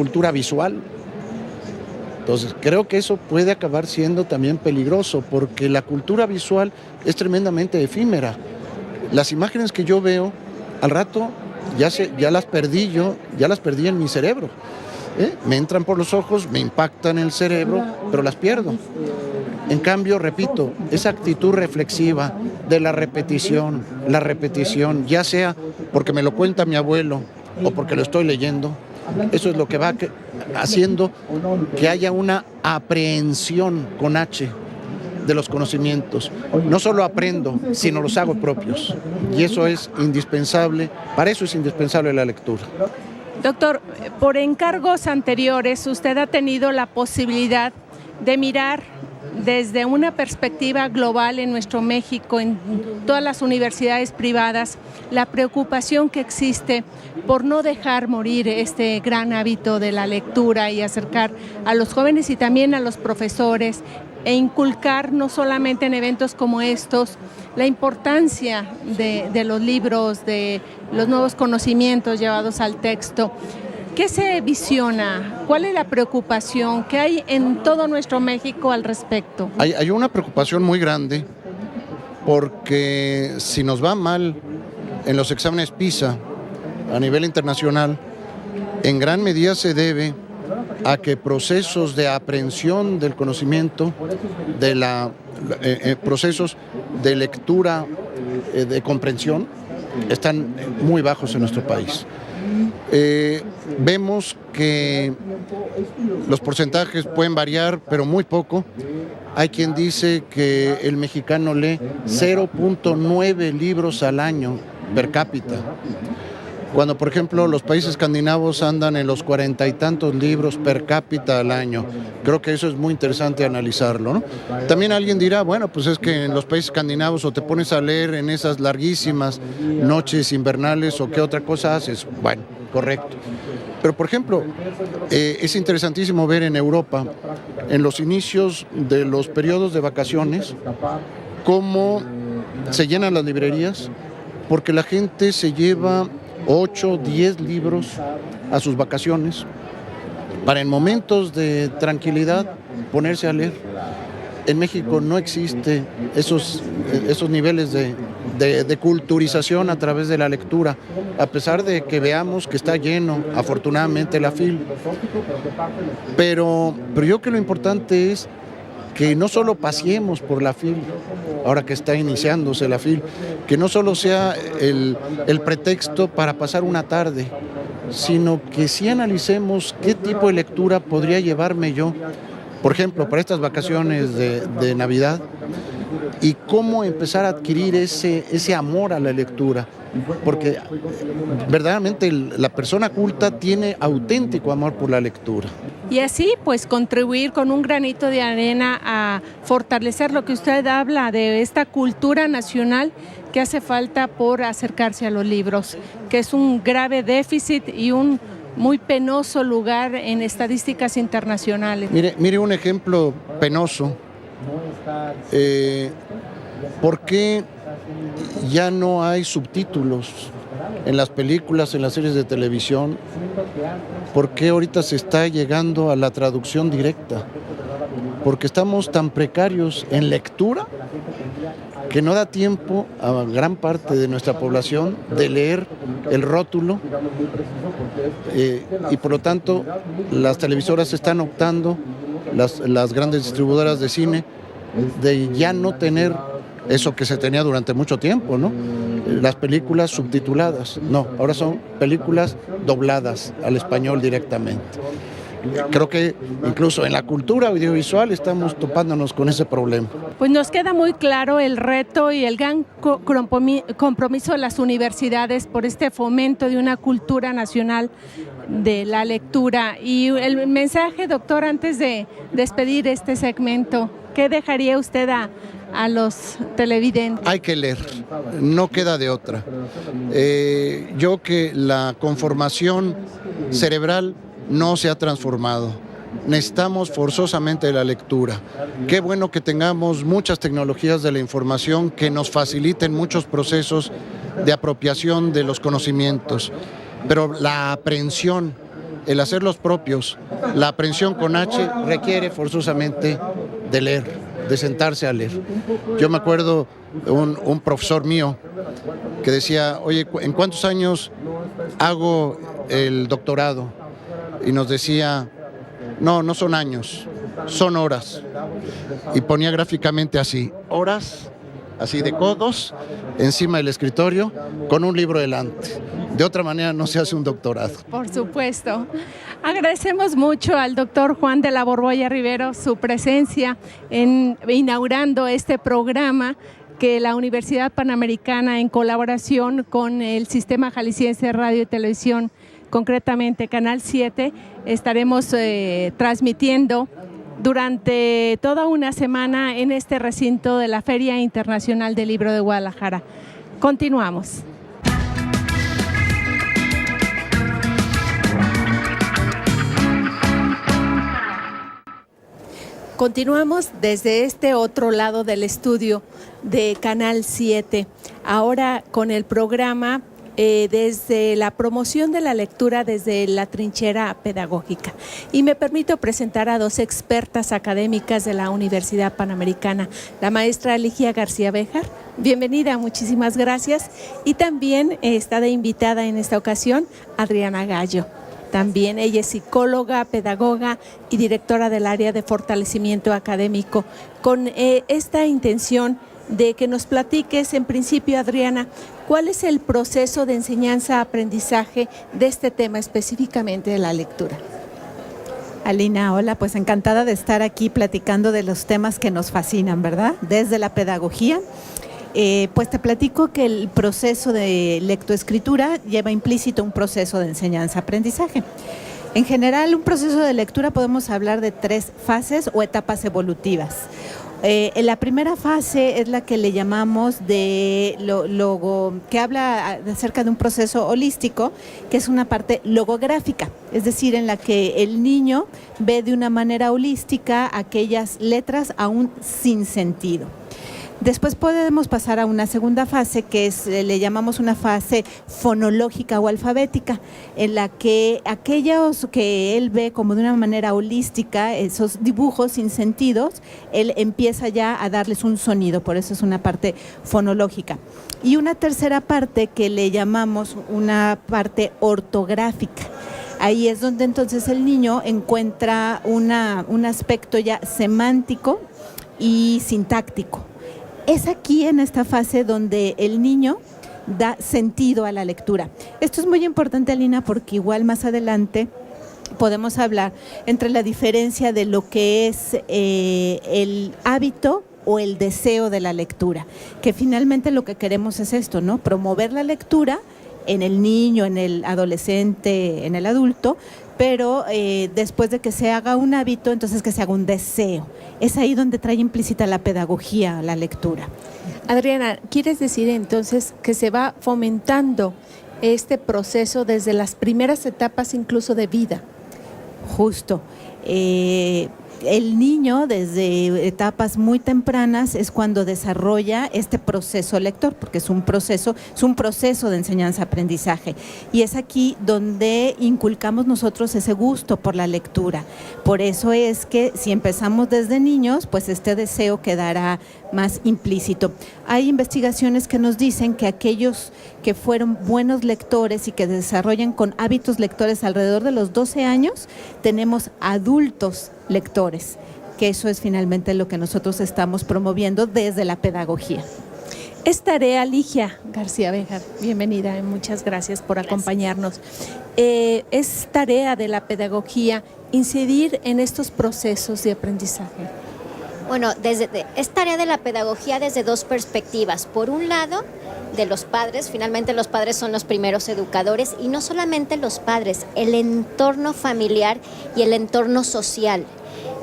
cultura visual. Entonces, creo que eso puede acabar siendo también peligroso, porque la cultura visual es tremendamente efímera. Las imágenes que yo veo, al rato ya las perdí en mi cerebro. Me entran por los ojos, me impactan en el cerebro, pero las pierdo. En cambio, repito, esa actitud reflexiva de la repetición, ya sea porque me lo cuenta mi abuelo o porque lo estoy leyendo, eso es lo que va haciendo que haya una aprehensión con H de los conocimientos. No solo aprendo, sino los hago propios. Y eso es indispensable, para eso es indispensable la lectura. Doctor, por encargos anteriores, usted ha tenido la posibilidad de mirar desde una perspectiva global en nuestro México, en todas las universidades privadas, la preocupación que existe por no dejar morir este gran hábito de la lectura y acercar a los jóvenes y también a los profesores e inculcar no solamente en eventos como estos la importancia de los libros, de los nuevos conocimientos llevados al texto. ¿Qué se visiona? ¿Cuál es la preocupación que hay en todo nuestro México al respecto? Hay una preocupación muy grande porque si nos va mal en los exámenes PISA a nivel internacional, en gran medida se debe a que procesos de aprehensión del conocimiento, procesos de lectura, de comprensión, están muy bajos en nuestro país. Vemos que los porcentajes pueden variar, pero muy poco. Hay quien dice que el mexicano lee 0.9 libros al año per cápita, cuando por ejemplo los países escandinavos andan en los 40 y tantos libros per cápita al año. Creo que eso es muy interesante analizarlo, ¿no? También alguien dirá, bueno, pues es que en los países escandinavos o te pones a leer en esas larguísimas noches invernales o qué otra cosa haces. Bueno, correcto. Pero por ejemplo, es interesantísimo ver en Europa, en los inicios de los periodos de vacaciones, cómo se llenan las librerías, porque la gente se lleva 8, 10 libros a sus vacaciones para en momentos de tranquilidad ponerse a leer. En México no existe esos niveles de culturización a través de la lectura, a pesar de que veamos que está lleno, afortunadamente, la FIL. Pero yo creo que lo importante es que no solo paseemos por la FIL, ahora que está iniciándose la FIL, que no solo sea el pretexto para pasar una tarde, sino que sí analicemos qué tipo de lectura podría llevarme yo, por ejemplo, para estas vacaciones de Navidad, y cómo empezar a adquirir ese amor a la lectura, porque verdaderamente la persona culta tiene auténtico amor por la lectura. Y así, pues, contribuir con un granito de arena a fortalecer lo que usted habla de esta cultura nacional que hace falta por acercarse a los libros, que es un grave déficit y un muy penoso lugar en estadísticas internacionales. Mire un ejemplo penoso. ¿Por qué ya no hay subtítulos en las películas, en las series de televisión? ¿Por qué ahorita se está llegando a la traducción directa? Porque estamos tan precarios en lectura que no da tiempo a gran parte de nuestra población de leer el rótulo, y por lo tanto las televisoras están optando, las grandes distribuidoras de cine, de ya no tener eso que se tenía durante mucho tiempo, ¿no? Las películas subtituladas. No, ahora son películas dobladas al español directamente. Creo que incluso en la cultura audiovisual estamos topándonos con ese problema. Pues nos queda muy claro el reto y el gran compromiso de las universidades por este fomento de una cultura nacional de la lectura. Y el mensaje, doctor, antes de despedir este segmento, ¿qué dejaría usted a los televidentes? Hay que leer, no queda de otra. Yo que la conformación cerebral no se ha transformado. Necesitamos forzosamente la lectura. Qué bueno que tengamos muchas tecnologías de la información que nos faciliten muchos procesos de apropiación de los conocimientos, pero la aprehensión el hacerlos propios, la aprehensión con H, requiere forzosamente de leer, de sentarse a leer. Yo me acuerdo de un profesor mío que decía, oye, ¿en cuántos años hago el doctorado? Y nos decía, no son años, son horas. Y ponía gráficamente así, horas, así de codos, encima del escritorio, con un libro delante. De otra manera no se hace un doctorado. Por supuesto. Agradecemos mucho al doctor Juan de la Borbolla Rivero su presencia inaugurando este programa que la Universidad Panamericana, en colaboración con el Sistema Jalisciense de Radio y Televisión, concretamente Canal 7, estaremos transmitiendo durante toda una semana en este recinto de la Feria Internacional del Libro de Guadalajara. Continuamos. Continuamos desde este otro lado del estudio de Canal 7, ahora con el programa desde la promoción de la lectura desde la trinchera pedagógica. Y me permito presentar a dos expertas académicas de la Universidad Panamericana, la maestra Ligia García Béjar. Bienvenida, muchísimas gracias. Y también está de invitada en esta ocasión Adriana Gallo. También ella es psicóloga, pedagoga y directora del área de fortalecimiento académico, con esta intención de que nos platiques, en principio, Adriana, ¿cuál es el proceso de enseñanza-aprendizaje de este tema específicamente de la lectura? Alina, hola, pues encantada de estar aquí platicando de los temas que nos fascinan, ¿verdad? Desde la pedagogía. Pues te platico que el proceso de lectoescritura lleva implícito un proceso de enseñanza-aprendizaje. En general, un proceso de lectura podemos hablar de 3 fases o etapas evolutivas. La primera fase es la que le llamamos que habla acerca de un proceso holístico, que es una parte logográfica, es decir, en la que el niño ve de una manera holística aquellas letras aún sin sentido. Después podemos pasar a una segunda fase que le llamamos una fase fonológica o alfabética, en la que aquellos que él ve como de una manera holística, esos dibujos sin sentidos, él empieza ya a darles un sonido, por eso es una parte fonológica. Y una tercera parte que le llamamos una parte ortográfica. Ahí es donde entonces el niño encuentra un aspecto ya semántico y sintáctico. Es aquí en esta fase donde el niño da sentido a la lectura. Esto es muy importante, Alina, porque igual más adelante podemos hablar entre la diferencia de lo que es el hábito o el deseo de la lectura, que finalmente lo que queremos es esto, ¿no? Promover la lectura en el niño, en el adolescente, en el adulto, pero después de que se haga un hábito, entonces que se haga un deseo. Es ahí donde trae implícita la pedagogía, la lectura. Adriana, ¿quieres decir entonces que se va fomentando este proceso desde las primeras etapas incluso de vida? Justo. El niño desde etapas muy tempranas es cuando desarrolla este proceso lector, porque es un proceso de enseñanza-aprendizaje, y es aquí donde inculcamos nosotros ese gusto por la lectura. Por eso es que si empezamos desde niños, pues este deseo quedará más implícito. Hay investigaciones que nos dicen que aquellos que fueron buenos lectores y que desarrollan con hábitos lectores alrededor de los 12 años, tenemos adultos lectores, que eso es finalmente lo que nosotros estamos promoviendo desde la pedagogía. Es tarea, Ligia García Béjar, bienvenida y muchas gracias por acompañarnos. Es tarea de la pedagogía incidir en estos procesos de aprendizaje. Bueno, es tarea de la pedagogía desde 2 perspectivas. Por un lado, de los padres, finalmente los padres son los primeros educadores, y no solamente los padres, el entorno familiar y el entorno social,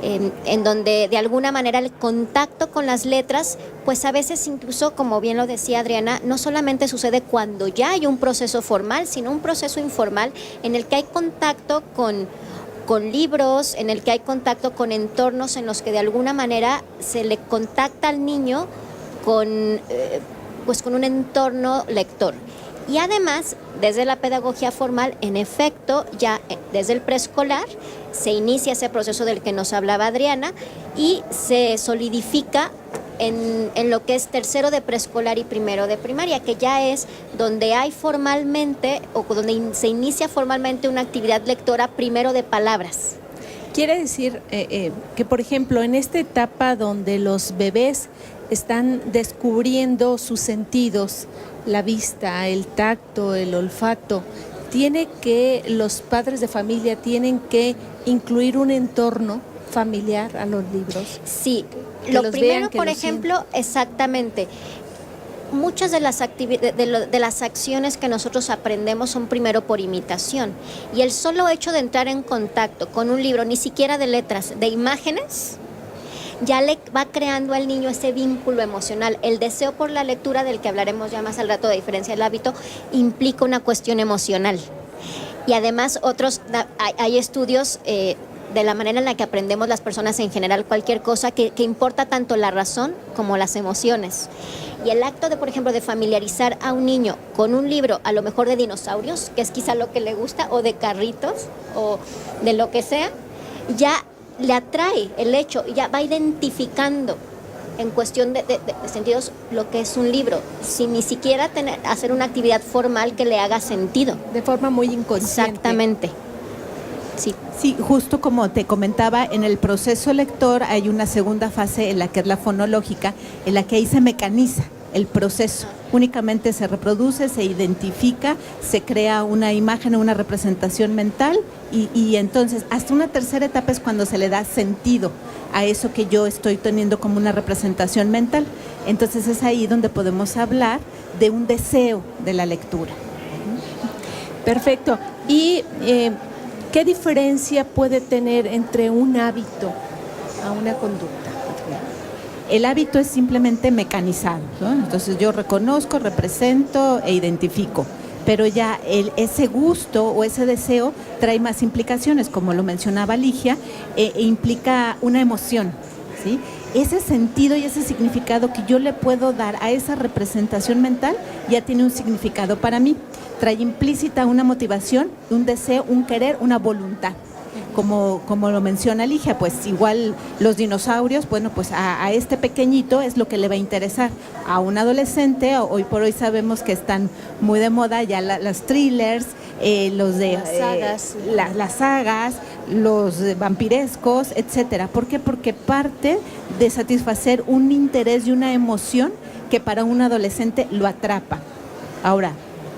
en donde de alguna manera el contacto con las letras, pues a veces incluso, como bien lo decía Adriana, no solamente sucede cuando ya hay un proceso formal, sino un proceso informal en el que hay contacto con libros, en el que hay contacto con entornos en los que de alguna manera se le contacta al niño con un entorno lector. Y además, desde la pedagogía formal, en efecto, ya desde el preescolar se inicia ese proceso del que nos hablaba Adriana y se solidifica en lo que es tercero de preescolar y primero de primaria, que ya es donde hay formalmente o donde se inicia formalmente una actividad lectora primero de palabras. Quiere decir que, por ejemplo, en esta etapa donde los bebés están descubriendo sus sentidos, la vista, el tacto, el olfato, los padres de familia tienen que incluir un entorno familiar a los libros. Sí, lo primero, por ejemplo, exactamente. Muchas de las de las acciones que nosotros aprendemos son primero por imitación, y el solo hecho de entrar en contacto con un libro, ni siquiera de letras, de imágenes, ya le va creando al niño ese vínculo emocional. El deseo por la lectura, del que hablaremos ya más al rato, de diferencia del hábito, implica una cuestión emocional. Y además hay estudios de la manera en la que aprendemos las personas en general cualquier cosa, que importa tanto la razón como las emociones. Y el acto de, por ejemplo, de familiarizar a un niño con un libro, a lo mejor de dinosaurios, que es quizá lo que le gusta, o de carritos, o de lo que sea, ya le atrae el hecho, ya va identificando en cuestión de sentidos lo que es un libro, sin ni siquiera hacer una actividad formal que le haga sentido. De forma muy inconsciente. Exactamente. Sí. Sí, justo como te comentaba, en el proceso lector hay una segunda fase en la que es la fonológica, en la que ahí se mecaniza el proceso. Únicamente se reproduce, se identifica, se crea una imagen, una representación mental y entonces hasta una tercera etapa es cuando se le da sentido a eso que yo estoy teniendo como una representación mental. Entonces es ahí donde podemos hablar de un deseo de la lectura. Perfecto. Y ¿qué diferencia puede tener entre un hábito a una conducta? El hábito es simplemente mecanizado, ¿no? Entonces yo reconozco, represento e identifico, pero ya ese gusto o ese deseo trae más implicaciones, como lo mencionaba Ligia, implica una emoción, ¿sí? Ese sentido y ese significado que yo le puedo dar a esa representación mental ya tiene un significado para mí. Trae implícita una motivación, un deseo, un querer, una voluntad. Como lo menciona Ligia, pues igual los dinosaurios, bueno, pues a este pequeñito es lo que le va a interesar. A un adolescente, hoy por hoy sabemos que están muy de moda ya las thrillers, las sagas, los vampirescos, etcétera. ¿Por qué? Porque parte de satisfacer un interés y una emoción que para un adolescente lo atrapa. Ahora,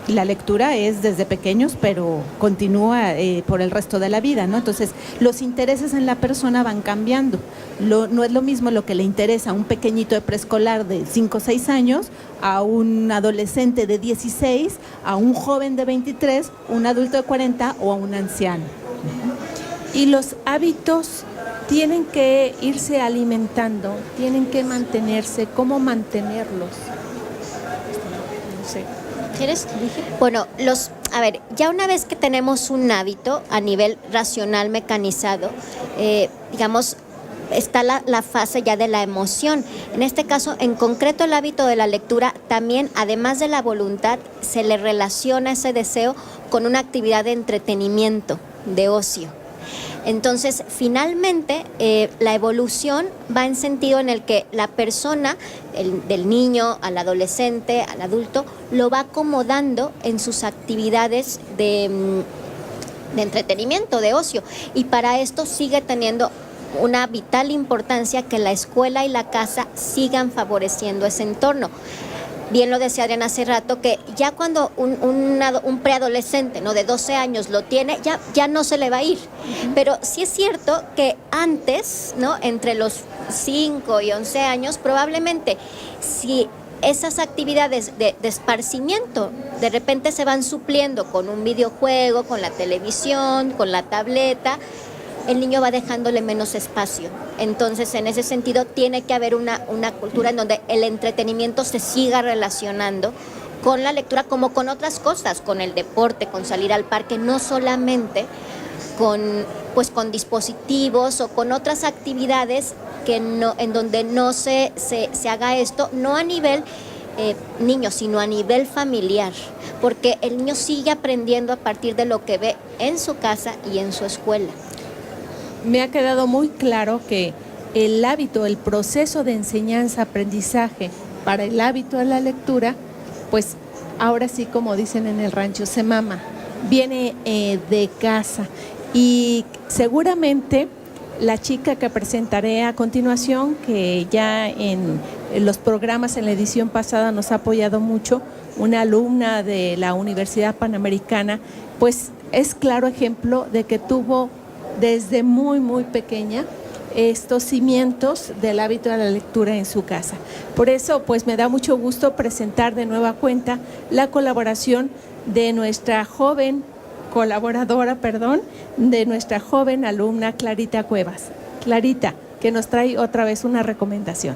la lectura es desde pequeños, pero continúa por el resto de la vida, ¿no? Entonces, los intereses en la persona van cambiando. No es lo mismo lo que le interesa a un pequeñito de preescolar de 5 o 6 años, a un adolescente de 16, a un joven de 23, un adulto de 40 o a un anciano. Y los hábitos tienen que irse alimentando, tienen que mantenerse. ¿Cómo mantenerlos? No sé. ¿Quieres? Bueno, ya una vez que tenemos un hábito a nivel racional mecanizado, digamos, está la fase ya de la emoción. En este caso, en concreto, el hábito de la lectura también, además de la voluntad, se le relaciona ese deseo con una actividad de entretenimiento, de ocio. Entonces, finalmente, la evolución va en sentido en el que la persona, del niño al adolescente, al adulto, lo va acomodando en sus actividades de entretenimiento, de ocio. Y para esto sigue teniendo una vital importancia que la escuela y la casa sigan favoreciendo ese entorno. Bien lo decía Adriana hace rato, que ya cuando un preadolescente, ¿no?, de 12 años lo tiene, ya no se le va a ir. Pero sí es cierto que antes, ¿no?, entre los 5 y 11 años, probablemente si esas actividades de esparcimiento de repente se van supliendo con un videojuego, con la televisión, con la tableta, el niño va dejándole menos espacio. Entonces, en ese sentido, tiene que haber una cultura en donde el entretenimiento se siga relacionando con la lectura, como con otras cosas, con el deporte, con salir al parque, no solamente con dispositivos o con otras actividades en donde no se haga esto, no a nivel niño, sino a nivel familiar, porque el niño sigue aprendiendo a partir de lo que ve en su casa y en su escuela. Me ha quedado muy claro que el hábito, el proceso de enseñanza-aprendizaje para el hábito de la lectura, pues ahora sí, como dicen en el rancho, se mama, viene de casa. Y seguramente la chica que presentaré a continuación, que ya en los programas en la edición pasada nos ha apoyado mucho, una alumna de la Universidad Panamericana, pues es claro ejemplo de que tuvo desde muy, muy pequeña estos cimientos del hábito de la lectura en su casa. Por eso, pues me da mucho gusto presentar de nueva cuenta la colaboración de nuestra joven de nuestra joven alumna Clarita Cuevas. Clarita, que nos trae otra vez una recomendación.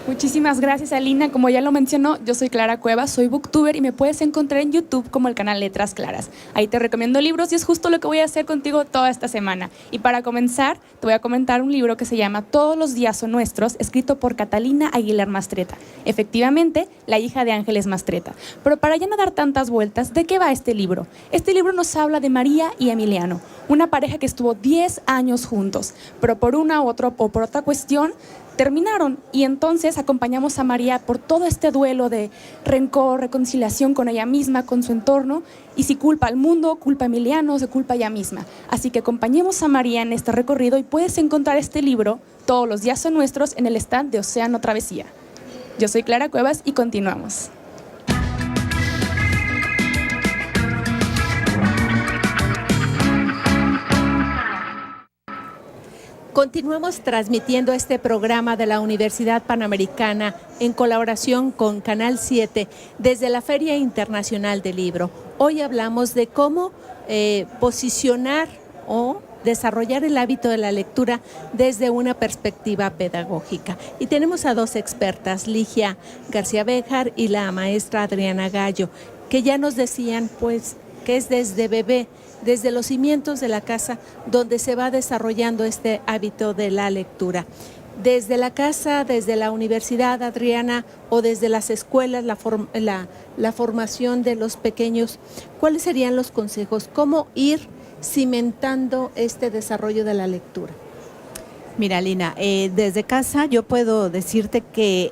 Muchísimas gracias, Alina. Como ya lo mencionó, yo soy Clara Cuevas, soy booktuber y me puedes encontrar en YouTube como el canal Letras Claras. Ahí te recomiendo libros y es justo lo que voy a hacer contigo toda esta semana. Y para comenzar, te voy a comentar un libro que se llama Todos los días son nuestros, escrito por Catalina Aguilar Mastreta. Efectivamente, la hija de Ángeles Mastreta. Pero para ya no dar tantas vueltas, ¿de qué va este libro? Este libro nos habla de María y Emiliano, una pareja que estuvo 10 años juntos, pero por una u otra o por otra cuestión, terminaron, y entonces acompañamos a María por todo este duelo de rencor, reconciliación con ella misma, con su entorno, y si culpa al mundo, culpa a Emiliano, se culpa a ella misma. Así que acompañemos a María en este recorrido y puedes encontrar este libro, Todos los días son nuestros, en el stand de Océano Travesía. Yo soy Clara Cuevas y continuamos. Continuamos transmitiendo este programa de la Universidad Panamericana en colaboración con Canal 7 desde la Feria Internacional del Libro. Hoy hablamos de cómo posicionar o desarrollar el hábito de la lectura desde una perspectiva pedagógica. Y tenemos a dos expertas, Ligia García Béjar y la maestra Adriana Gallo, que ya nos decían pues que es desde bebé, desde los cimientos de la casa, donde se va desarrollando este hábito de la lectura. Desde la casa, desde la universidad, Adriana, o desde las escuelas, la formación de los pequeños, ¿cuáles serían los consejos? ¿Cómo ir cimentando este desarrollo de la lectura? Mira, Lina, desde casa yo puedo decirte que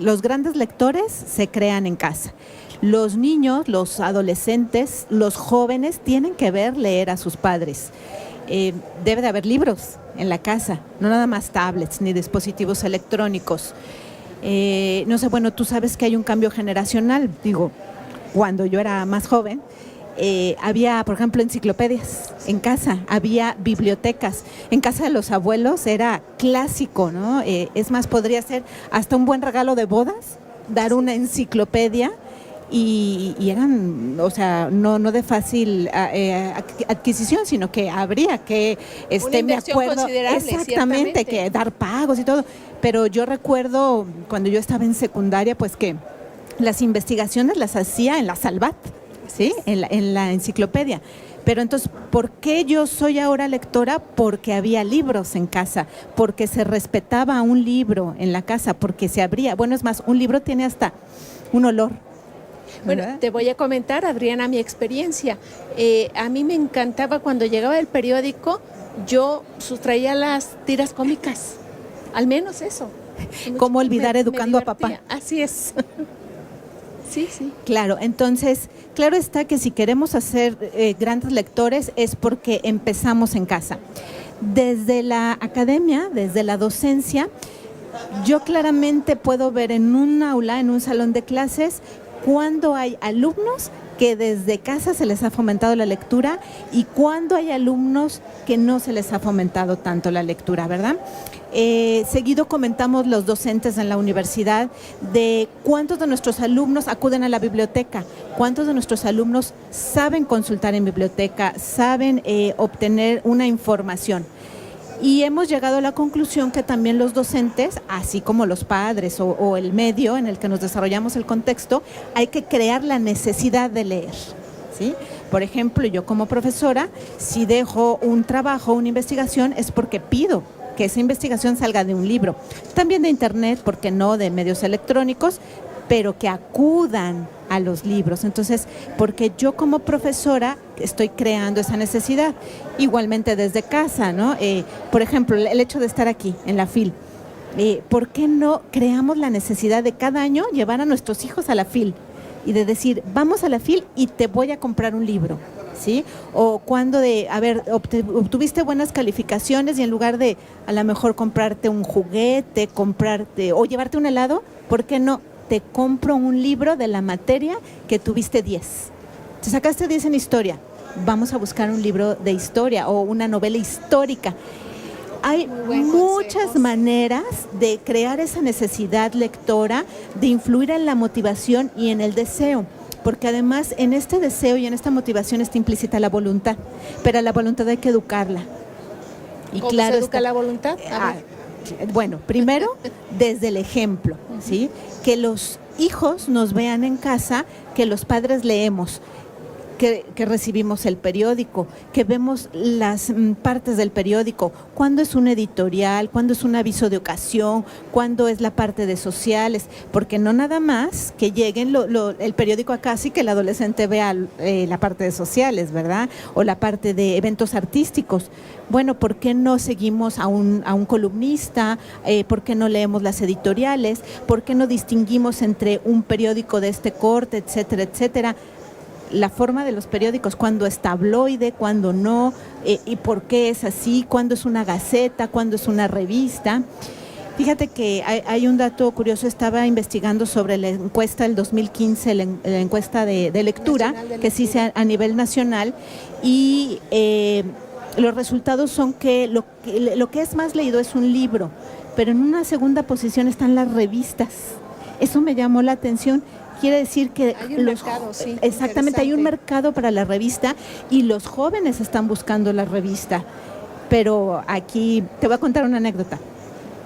los grandes lectores se crean en casa. Los niños, los adolescentes, los jóvenes tienen que leer a sus padres. Debe de haber libros en la casa, no nada más tablets ni dispositivos electrónicos. No sé, bueno, tú sabes que hay un cambio generacional. Digo, cuando yo era más joven, había, por ejemplo, enciclopedias en casa, había bibliotecas. En casa de los abuelos era clásico, ¿no? Es más, podría ser hasta un buen regalo de bodas, dar una enciclopedia. Y eran, o sea, no de fácil adquisición, sino que habría que, una inversión me acuerdo, exactamente, que dar pagos y todo. Pero yo recuerdo cuando yo estaba en secundaria, pues que las investigaciones las hacía en la Salvat, ¿sí? En la enciclopedia. Pero entonces, ¿por qué yo soy ahora lectora? Porque había libros en casa, porque se respetaba un libro en la casa, porque se abría. Bueno, es más, un libro tiene hasta un olor. Bueno, te voy a comentar, Adriana, mi experiencia. A mí me encantaba cuando llegaba el periódico, yo sustraía las tiras cómicas, al menos eso. ¿Cómo olvidar educando a papá? Así es. Sí, sí. Claro, entonces, claro está que si queremos hacer grandes lectores es porque empezamos en casa. Desde la academia, desde la docencia, yo claramente puedo ver en un aula, en un salón de clases, cuando hay alumnos que desde casa se les ha fomentado la lectura y cuando hay alumnos que no se les ha fomentado tanto la lectura, ¿verdad? Seguido comentamos los docentes en la universidad de cuántos de nuestros alumnos acuden a la biblioteca, cuántos de nuestros alumnos saben consultar en biblioteca, saben obtener una información. Y hemos llegado a la conclusión que también los docentes, así como los padres o el medio en el que nos desarrollamos el contexto, hay que crear la necesidad de leer, ¿sí? Por ejemplo, yo como profesora, si dejo un trabajo, una investigación, es porque pido que esa investigación salga de un libro. También de internet, ¿por qué no?, de medios electrónicos, pero que acudan a los libros. Entonces, porque yo como profesora estoy creando esa necesidad, igualmente desde casa, ¿no? Por ejemplo, el hecho de estar aquí en la FIL, ¿por qué no creamos la necesidad de cada año llevar a nuestros hijos a la FIL? Y de decir, vamos a la FIL y te voy a comprar un libro, ¿sí? O cuando obtuviste buenas calificaciones y en lugar de a lo mejor comprarte un juguete, o llevarte un helado, ¿por qué no? Te compro un libro de la materia que tuviste 10. Te sacaste 10 en historia, vamos a buscar un libro de historia o una novela histórica. Hay muchas maneras de crear esa necesidad lectora, de influir en la motivación y en el deseo, porque además en este deseo y en esta motivación está implícita la voluntad, pero la voluntad hay que educarla. Y ¿cómo se educa la voluntad? Bueno, primero desde el ejemplo, ¿sí? Que los hijos nos vean en casa, que los padres leemos, que recibimos el periódico, que vemos las partes del periódico, cuándo es un editorial, cuándo es un aviso de ocasión, cuándo es la parte de sociales, porque no nada más que lleguen el periódico a casa y que el adolescente vea la parte de sociales, ¿verdad? O la parte de eventos artísticos. Bueno, ¿por qué no seguimos a un columnista? ¿Por qué no leemos las editoriales? ¿Por qué no distinguimos entre un periódico de este corte, etcétera, etcétera? La forma de los periódicos, cuándo es tabloide, cuándo no, y por qué es así, cuándo es una gaceta, cuándo es una revista. Fíjate que hay un dato curioso, estaba investigando sobre la encuesta del 2015, la encuesta de lectura, que se hizo a nivel nacional, y los resultados son que lo que es más leído es un libro, pero en una segunda posición están las revistas. Eso me llamó la atención. Quiere decir que hay un mercado, sí, exactamente, hay un mercado para la revista y los jóvenes están buscando la revista. Pero aquí te voy a contar una anécdota.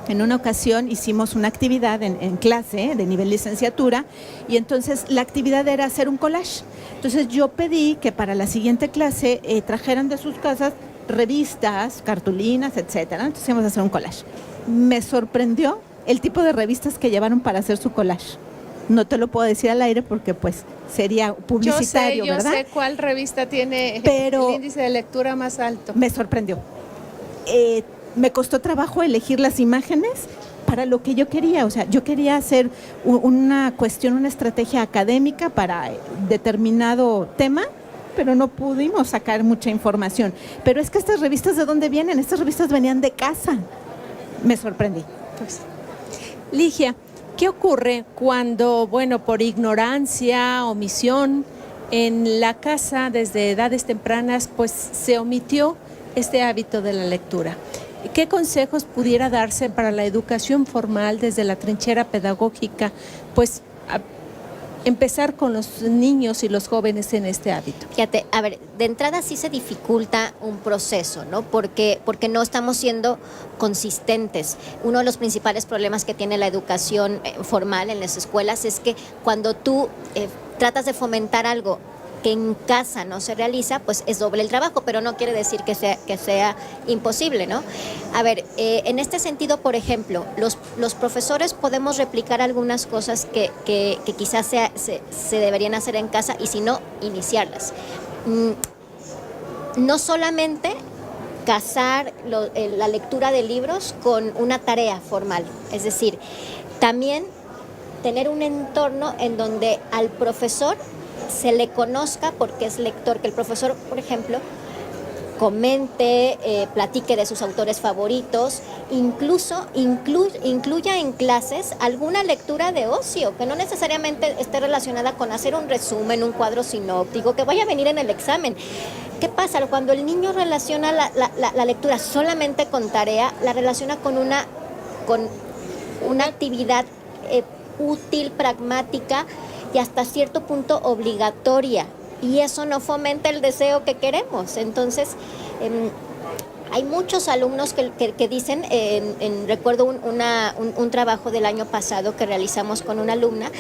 En una ocasión hicimos una actividad en clase de nivel licenciatura y entonces la actividad era hacer un collage. Entonces yo pedí que para la siguiente clase trajeran de sus casas revistas, cartulinas, etcétera. Entonces íbamos a hacer un collage. Me sorprendió el tipo de revistas que llevaron para hacer su collage. No te lo puedo decir al aire porque pues sería publicitario, ¿verdad? Yo sé cuál revista tiene el índice de lectura más alto. Me sorprendió. Me costó trabajo elegir las imágenes para lo que yo quería. O sea, yo quería hacer una estrategia académica para determinado tema, pero no pudimos sacar mucha información. Pero es que estas revistas, ¿de dónde vienen? Estas revistas venían de casa. Me sorprendí. Pues, Ligia, ¿qué ocurre cuando, por ignorancia, omisión, en la casa desde edades tempranas, pues se omitió este hábito de la lectura? ¿Qué consejos pudiera darse para la educación formal desde la trinchera pedagógica? Pues empezar con los niños y los jóvenes en este hábito. Fíjate, a ver, de entrada sí se dificulta un proceso, ¿no? Porque no estamos siendo consistentes. Uno de los principales problemas que tiene la educación formal en las escuelas es que cuando tú tratas de fomentar algo que en casa no se realiza, pues es doble el trabajo, pero no quiere decir que sea imposible, ¿no? A ver, en este sentido, por ejemplo, los profesores podemos replicar algunas cosas que quizás se deberían hacer en casa y si no, iniciarlas. No solamente casar la lectura de libros con una tarea formal, es decir, también tener un entorno en donde al profesor se le conozca porque es lector, que el profesor, por ejemplo, comente, platique de sus autores favoritos, incluso incluya en clases alguna lectura de ocio, que no necesariamente esté relacionada con hacer un resumen, un cuadro sinóptico, que vaya a venir en el examen. ¿Qué pasa? Cuando el niño relaciona la lectura solamente con tarea, la relaciona con una actividad útil, pragmática, y hasta cierto punto obligatoria, y eso no fomenta el deseo que queremos. Entonces, hay muchos alumnos que dicen, recuerdo un trabajo del año pasado que realizamos con una alumna,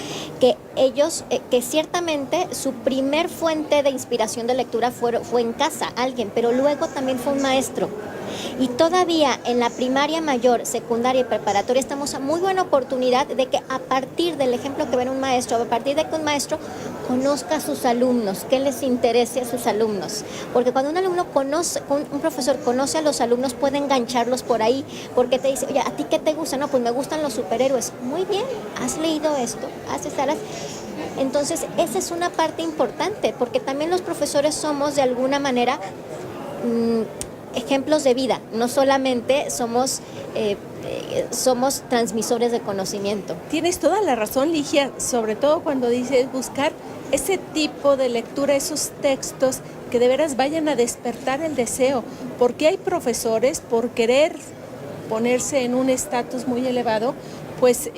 que ellos, que ciertamente su primer fuente de inspiración de lectura fue en casa, alguien, pero luego también fue un maestro. Y todavía en la primaria mayor, secundaria y preparatoria estamos a muy buena oportunidad de que a partir del ejemplo que ven un maestro, a partir de que un maestro conozca a sus alumnos, que les interese a sus alumnos. Porque cuando un alumno conoce, un profesor conoce a los alumnos, puede engancharlos por ahí, porque te dice, oye, ¿a ti qué te gusta? No, pues me gustan los superhéroes. Muy bien, ¿has leído esto? ¿Has estado? Entonces, esa es una parte importante, porque también los profesores somos de alguna manera ejemplos de vida, no solamente somos transmisores de conocimiento. Tienes toda la razón, Ligia, sobre todo cuando dices buscar ese tipo de lectura, esos textos que de veras vayan a despertar el deseo, porque hay profesores, por querer ponerse en un estatus muy elevado, pues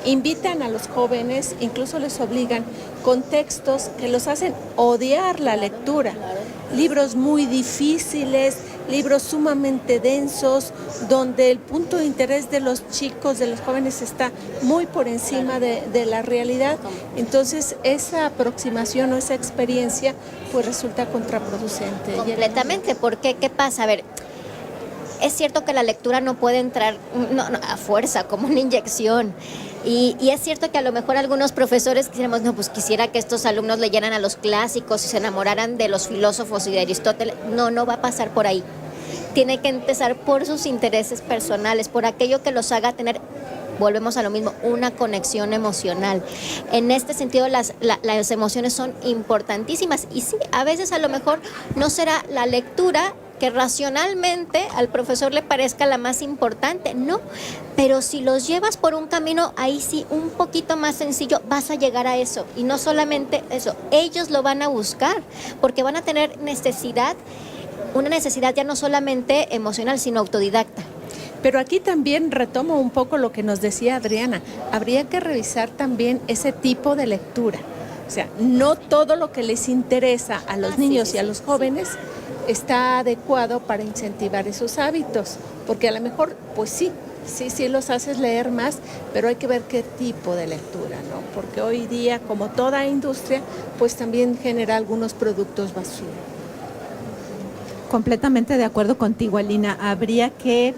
invitan a los jóvenes, incluso les obligan con textos que los hacen odiar la lectura. Libros muy difíciles, libros sumamente densos, donde el punto de interés de los chicos, de los jóvenes, está muy por encima de la realidad. Entonces, esa aproximación o esa experiencia pues resulta contraproducente. Completamente, porque ¿qué pasa? A ver, es cierto que la lectura no puede entrar a fuerza, como una inyección. Y es cierto que a lo mejor algunos profesores quisiéramos, no, pues quisiera que estos alumnos leyeran a los clásicos y se enamoraran de los filósofos y de Aristóteles. No va a pasar por ahí. Tiene que empezar por sus intereses personales, por aquello que los haga tener, volvemos a lo mismo, una conexión emocional. En este sentido, las emociones son importantísimas. Y sí, a veces a lo mejor no será la lectura que racionalmente al profesor le parezca la más importante, no, pero si los llevas por un camino, ahí sí, un poquito más sencillo, vas a llegar a eso, y no solamente eso, ellos lo van a buscar, porque van a tener una necesidad ya no solamente emocional, sino autodidacta. Pero aquí también retomo un poco lo que nos decía Adriana, habría que revisar también ese tipo de lectura, o sea, no todo lo que les interesa a los niños y a los jóvenes está adecuado para incentivar esos hábitos, porque a lo mejor, pues sí los haces leer más, pero hay que ver qué tipo de lectura, ¿no? Porque hoy día, como toda industria, pues también genera algunos productos basura. Completamente de acuerdo contigo, Alina. Habría que,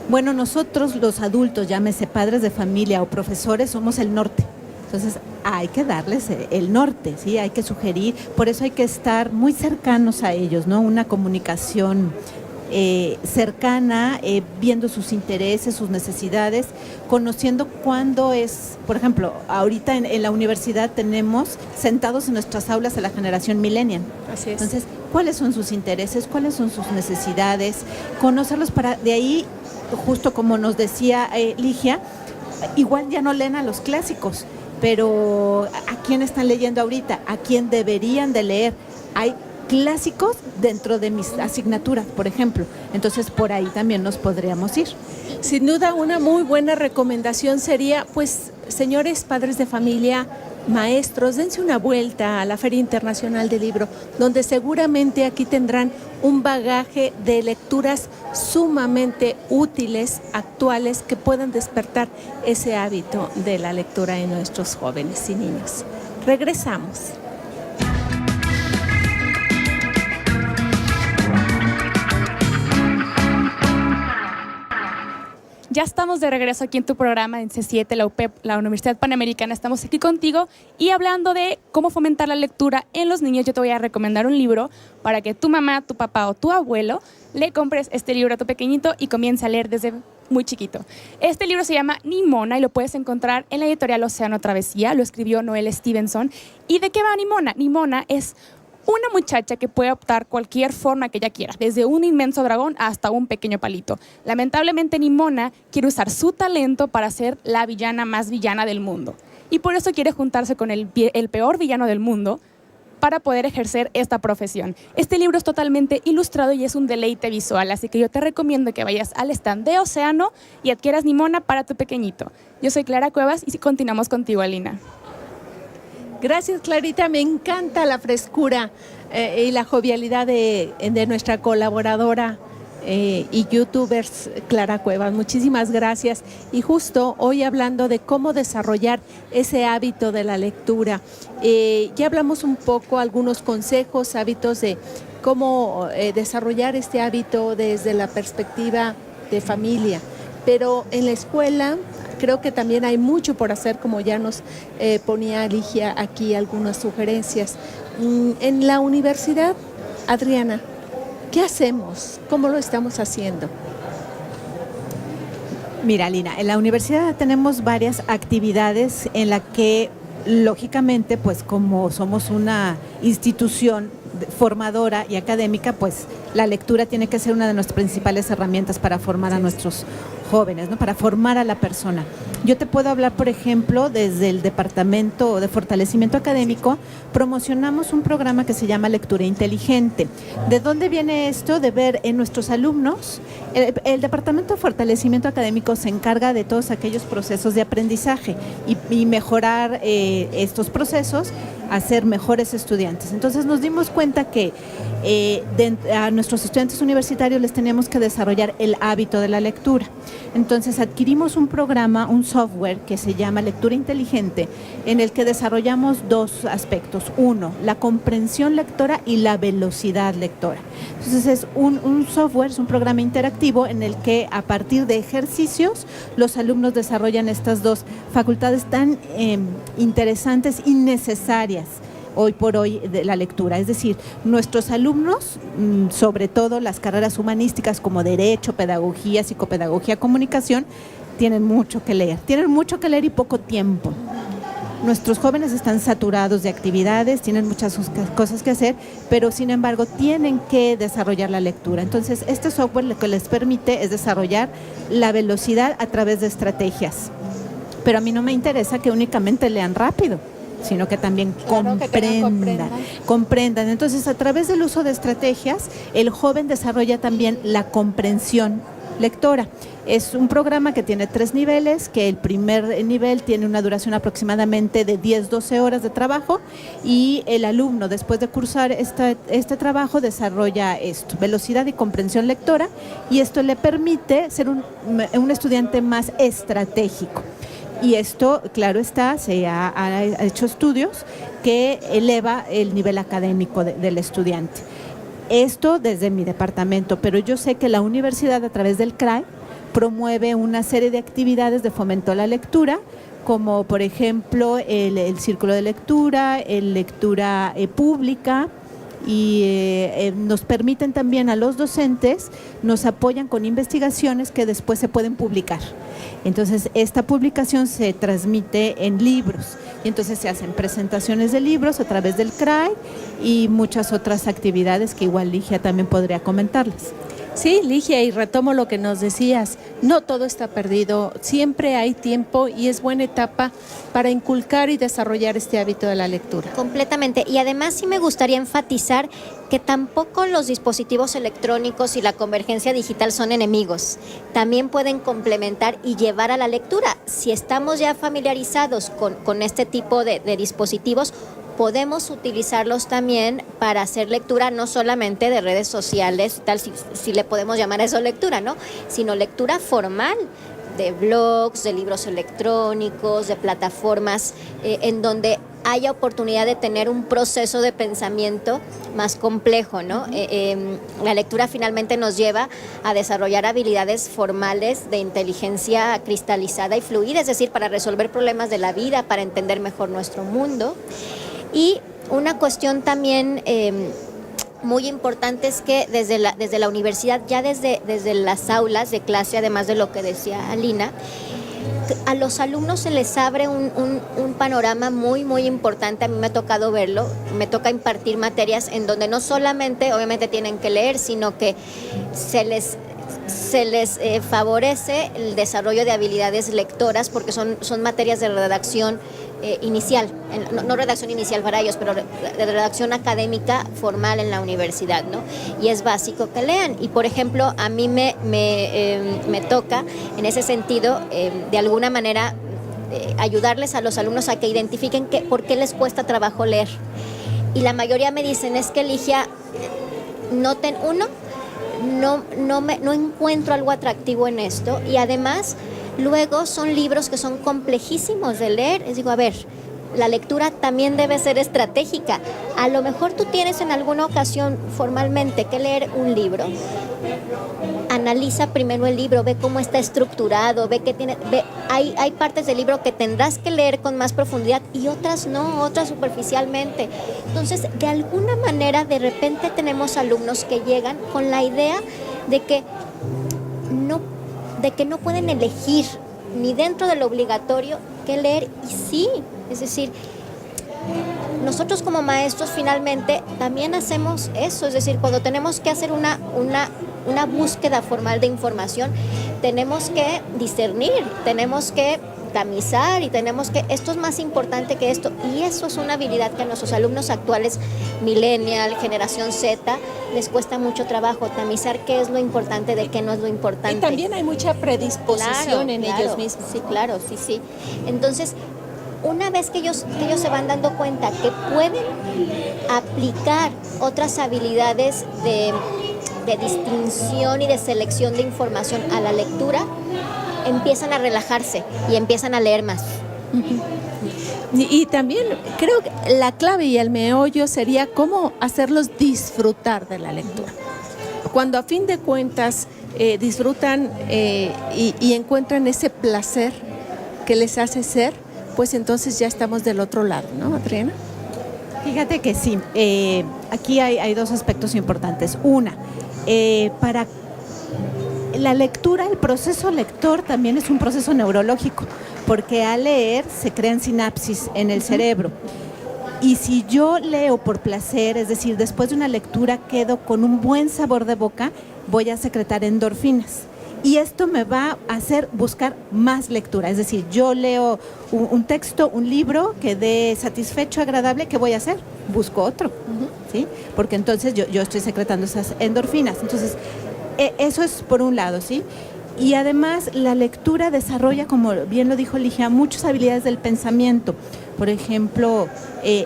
bueno, nosotros los adultos, llámese padres de familia o profesores, somos el norte. Entonces hay que darles el norte, ¿sí? Hay que sugerir, por eso hay que estar muy cercanos a ellos, ¿no? Una comunicación cercana, viendo sus intereses, sus necesidades, conociendo cuándo es, por ejemplo, ahorita en la universidad tenemos sentados en nuestras aulas a la generación millennial. Así es. Entonces, ¿cuáles son sus intereses? ¿Cuáles son sus necesidades? Conocerlos para, de ahí, justo como nos decía Ligia, igual ya no leen a los clásicos, pero ¿a quién están leyendo ahorita? ¿A quién deberían de leer? Hay clásicos dentro de mis asignaturas, por ejemplo. Entonces, por ahí también nos podríamos ir. Sin duda, una muy buena recomendación sería, pues, señores padres de familia, maestros, dense una vuelta a la Feria Internacional del Libro, donde seguramente aquí tendrán un bagaje de lecturas sumamente útiles, actuales, que puedan despertar ese hábito de la lectura en nuestros jóvenes y niños. Regresamos. Ya estamos de regreso aquí en tu programa en C7, la UPEP, la Universidad Panamericana. Estamos aquí contigo y hablando de cómo fomentar la lectura en los niños. Yo te voy a recomendar un libro para que tu mamá, tu papá o tu abuelo le compres este libro a tu pequeñito y comience a leer desde muy chiquito. Este libro se llama Nimona y lo puedes encontrar en la editorial Océano Travesía. Lo escribió Noel Stevenson. ¿Y de qué va Nimona? Nimona es una muchacha que puede optar cualquier forma que ella quiera, desde un inmenso dragón hasta un pequeño palito. Lamentablemente, Nimona quiere usar su talento para ser la villana más villana del mundo. Y por eso quiere juntarse con el peor villano del mundo para poder ejercer esta profesión. Este libro es totalmente ilustrado y es un deleite visual, así que yo te recomiendo que vayas al stand de Océano y adquieras Nimona para tu pequeñito. Yo soy Clara Cuevas y continuamos contigo, Alina. Gracias, Clarita. Me encanta la frescura y la jovialidad de nuestra colaboradora y youtubers Clara Cuevas. Muchísimas gracias. Y justo hoy hablando de cómo desarrollar ese hábito de la lectura. Ya hablamos un poco, algunos consejos, hábitos de cómo desarrollar este hábito desde la perspectiva de familia. Pero en la escuela creo que también hay mucho por hacer, como ya nos ponía Ligia aquí algunas sugerencias. En la universidad, Adriana, ¿qué hacemos? ¿Cómo lo estamos haciendo? Mira, Lina, en la universidad tenemos varias actividades en las que, lógicamente, pues como somos una institución formadora y académica, pues la lectura tiene que ser una de nuestras principales herramientas para formar a nuestros jóvenes, ¿no? Para formar a la persona. Yo te puedo hablar, por ejemplo, desde el Departamento de Fortalecimiento Académico, promocionamos un programa que se llama Lectura Inteligente. ¿De dónde viene esto? De ver en nuestros alumnos, el Departamento de Fortalecimiento Académico se encarga de todos aquellos procesos de aprendizaje y mejorar estos procesos, hacer mejores estudiantes. Entonces nos dimos cuenta que a nuestros estudiantes universitarios les teníamos que desarrollar el hábito de la lectura. Entonces adquirimos un programa, un software que se llama Lectura Inteligente, en el que desarrollamos dos aspectos. Uno, la comprensión lectora y la velocidad lectora. Entonces es un software, es un programa interactivo en el que a partir de ejercicios los alumnos desarrollan estas dos facultades tan interesantes y necesarias hoy por hoy de la lectura. Es decir, nuestros alumnos, sobre todo las carreras humanísticas como Derecho, Pedagogía, Psicopedagogía, Comunicación, tienen mucho que leer y poco tiempo. Nuestros jóvenes están saturados de actividades, tienen muchas cosas que hacer, pero sin embargo tienen que desarrollar la lectura. Entonces, este software lo que les permite es desarrollar la velocidad a través de estrategias. Pero a mí no me interesa que únicamente lean rápido, sino que también comprendan. Entonces, a través del uso de estrategias, el joven desarrolla también la comprensión lectora. Es un programa que tiene 3 niveles, que el primer nivel tiene una duración aproximadamente de 10-12 horas de trabajo y el alumno, después de cursar este trabajo, desarrolla esto, velocidad y comprensión lectora, y esto le permite ser un estudiante más estratégico. Y esto, claro está, se ha hecho estudios que eleva el nivel académico del estudiante. Esto desde mi departamento, pero yo sé que la universidad a través del CRAE promueve una serie de actividades de fomento a la lectura, como por ejemplo el círculo de lectura, lectura pública, y nos permiten también a los docentes, nos apoyan con investigaciones que después se pueden publicar. Entonces, esta publicación se transmite en libros y entonces se hacen presentaciones de libros a través del CRAE y muchas otras actividades que igual Ligia también podría comentarles. Sí, Ligia, y retomo lo que nos decías, no todo está perdido, siempre hay tiempo y es buena etapa para inculcar y desarrollar este hábito de la lectura. Completamente, y además sí me gustaría enfatizar que tampoco los dispositivos electrónicos y la convergencia digital son enemigos, también pueden complementar y llevar a la lectura. Si estamos ya familiarizados con este tipo de dispositivos, podemos utilizarlos también para hacer lectura no solamente de redes sociales, tal si le podemos llamar a eso lectura, ¿no? Sino lectura formal, de blogs, de libros electrónicos, de plataformas en donde haya oportunidad de tener un proceso de pensamiento más complejo, ¿no? La lectura finalmente nos lleva a desarrollar habilidades formales de inteligencia cristalizada y fluida, es decir, para resolver problemas de la vida, para entender mejor nuestro mundo. Y una cuestión también muy importante es que desde la universidad, ya desde las aulas de clase, además de lo que decía Alina, a los alumnos se les abre un panorama muy, muy importante. A mí me ha tocado verlo, me toca impartir materias en donde no solamente, obviamente, tienen que leer, sino que se les favorece el desarrollo de habilidades lectoras, porque son materias de redacción inicial, no redacción inicial para ellos, pero de redacción académica formal en la universidad, ¿no? Y es básico que lean. Y por ejemplo, a mí me toca en ese sentido, de alguna manera, ayudarles a los alumnos a que identifiquen por qué les cuesta trabajo leer. Y la mayoría me dicen, es que Ligia, no encuentro algo atractivo en esto, y además luego son libros que son complejísimos de leer. Les digo, a ver, la lectura también debe ser estratégica. A lo mejor tú tienes en alguna ocasión formalmente que leer un libro. Analiza primero el libro, ve cómo está estructurado, hay partes del libro que tendrás que leer con más profundidad y otras no, otras superficialmente. Entonces, de alguna manera, de repente tenemos alumnos que llegan con la idea de que no pueden elegir ni dentro de lo obligatorio qué leer, y sí, es decir, nosotros como maestros finalmente también hacemos eso, es decir, cuando tenemos que hacer una búsqueda formal de información, tenemos que discernir, tenemos que tamizar y esto es más importante que esto, y eso es una habilidad que a nuestros alumnos actuales, millennial, generación Z, les cuesta mucho trabajo, tamizar qué es lo importante de qué no es lo importante. Y también hay mucha predisposición en ellos mismos. Sí, claro, sí. Entonces, una vez que ellos se van dando cuenta que pueden aplicar otras habilidades de distinción y de selección de información a la lectura, empiezan a relajarse y empiezan a leer más. Y también creo que la clave y el meollo sería cómo hacerlos disfrutar de la lectura. Cuando a fin de cuentas disfrutan y encuentran ese placer que les hace ser, pues entonces ya estamos del otro lado, ¿no, Adriana? Fíjate que sí, aquí hay dos aspectos importantes. Una, para la lectura, el proceso lector también es un proceso neurológico, porque al leer se crean sinapsis en el cerebro. Y si yo leo por placer, es decir, después de una lectura quedo con un buen sabor de boca, voy a secretar endorfinas. Y esto me va a hacer buscar más lectura. Es decir, yo leo un texto, un libro, quedé satisfecho, agradable, ¿qué voy a hacer? Busco otro, ¿sí? Porque entonces yo estoy secretando esas endorfinas. Entonces, eso es por un lado, ¿sí? Y además la lectura desarrolla, como bien lo dijo Ligia, muchas habilidades del pensamiento. Por ejemplo,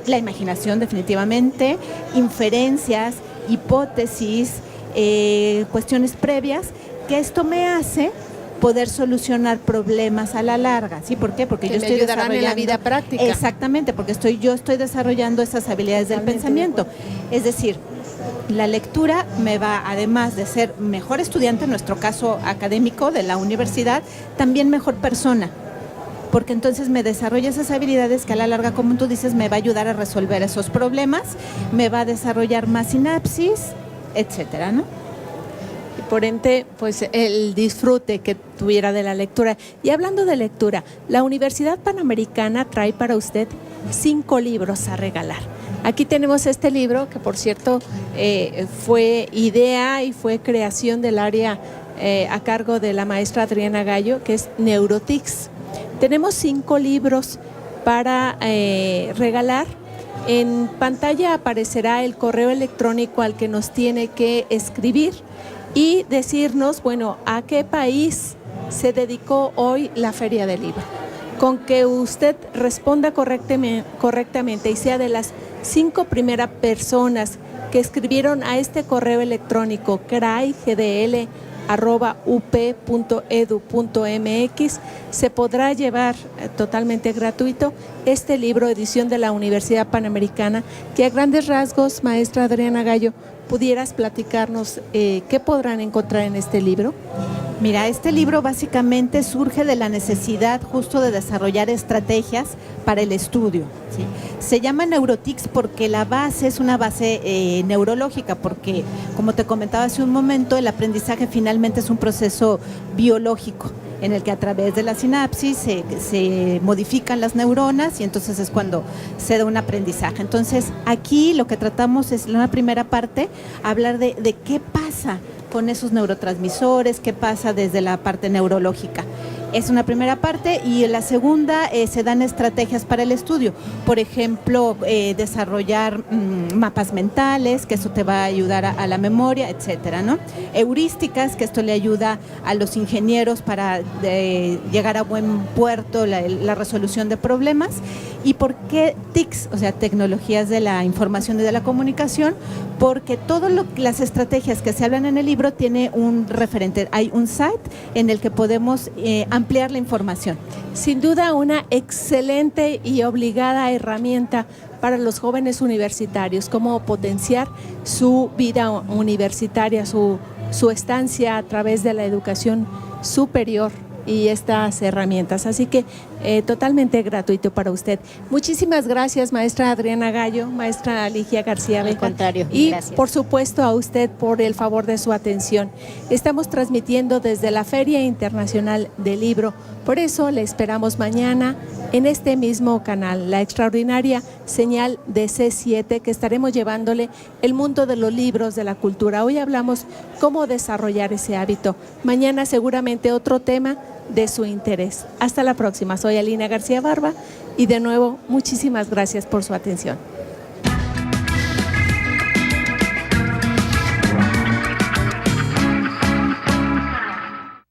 la imaginación definitivamente, inferencias, hipótesis, cuestiones previas, que esto me hace poder solucionar problemas a la larga, ¿sí? ¿Por qué? Porque que yo me estoy ayudarán desarrollando en la vida práctica. Exactamente, porque yo estoy desarrollando esas habilidades del pensamiento. Es decir, la lectura me va, además de ser mejor estudiante, en nuestro caso académico de la universidad, también mejor persona, porque entonces me desarrolla esas habilidades que a la larga, como tú dices, me va a ayudar a resolver esos problemas, me va a desarrollar más sinapsis, etcétera, ¿no? Y por ende, pues el disfrute que tuviera de la lectura. Y hablando de lectura, la Universidad Panamericana trae para usted 5 libros a regalar. Aquí tenemos este libro, que por cierto fue idea y fue creación del área a cargo de la maestra Adriana Gallo, que es Neurotics. Tenemos 5 libros para regalar. En pantalla aparecerá el correo electrónico al que nos tiene que escribir y decirnos, bueno, a qué país se dedicó hoy la Feria del Libro. Con que usted responda correctamente y sea de las 5 primeras personas que escribieron a este correo electrónico craigdl@up.edu.mx, se podrá llevar totalmente gratuito este libro, edición de la Universidad Panamericana, que a grandes rasgos, maestra Adriana Gallo, ¿pudieras platicarnos qué podrán encontrar en este libro? Mira, este libro básicamente surge de la necesidad justo de desarrollar estrategias para el estudio, ¿sí? Se llama Neurotics porque la base es una base neurológica, porque como te comentaba hace un momento, el aprendizaje finalmente es un proceso biológico en el que a través de la sinapsis se modifican las neuronas y entonces es cuando se da un aprendizaje. Entonces aquí lo que tratamos es, en una primera parte, hablar de qué pasa con esos neurotransmisores, qué pasa desde la parte neurológica. Es una primera parte, y en la segunda se dan estrategias para el estudio. Por ejemplo, desarrollar mapas mentales, que eso te va a ayudar a la memoria, etcétera, ¿no? Heurísticas, que esto le ayuda a los ingenieros para llegar a buen puerto, la resolución de problemas. ¿Y por qué TICs? O sea, tecnologías de la información y de la comunicación, porque todas las estrategias que se hablan en el libro tiene un referente. Hay un site en el que podemos ampliar la información. Sin duda una excelente y obligada herramienta para los jóvenes universitarios, cómo potenciar su vida universitaria, su estancia a través de la educación superior y estas herramientas. Así que totalmente gratuito para usted. Muchísimas gracias, maestra Adriana Gallo, maestra Ligia García Beja. Al contrario, y gracias. por supuesto a usted por el favor de su atención. Estamos transmitiendo desde la Feria Internacional del Libro. Por eso le esperamos mañana en este mismo canal, la extraordinaria señal de C7, que estaremos llevándole el mundo de los libros, de la cultura. Hoy hablamos cómo desarrollar ese hábito. Mañana seguramente otro tema de su interés. Hasta la próxima. Soy Alina García Barba y de nuevo muchísimas gracias por su atención.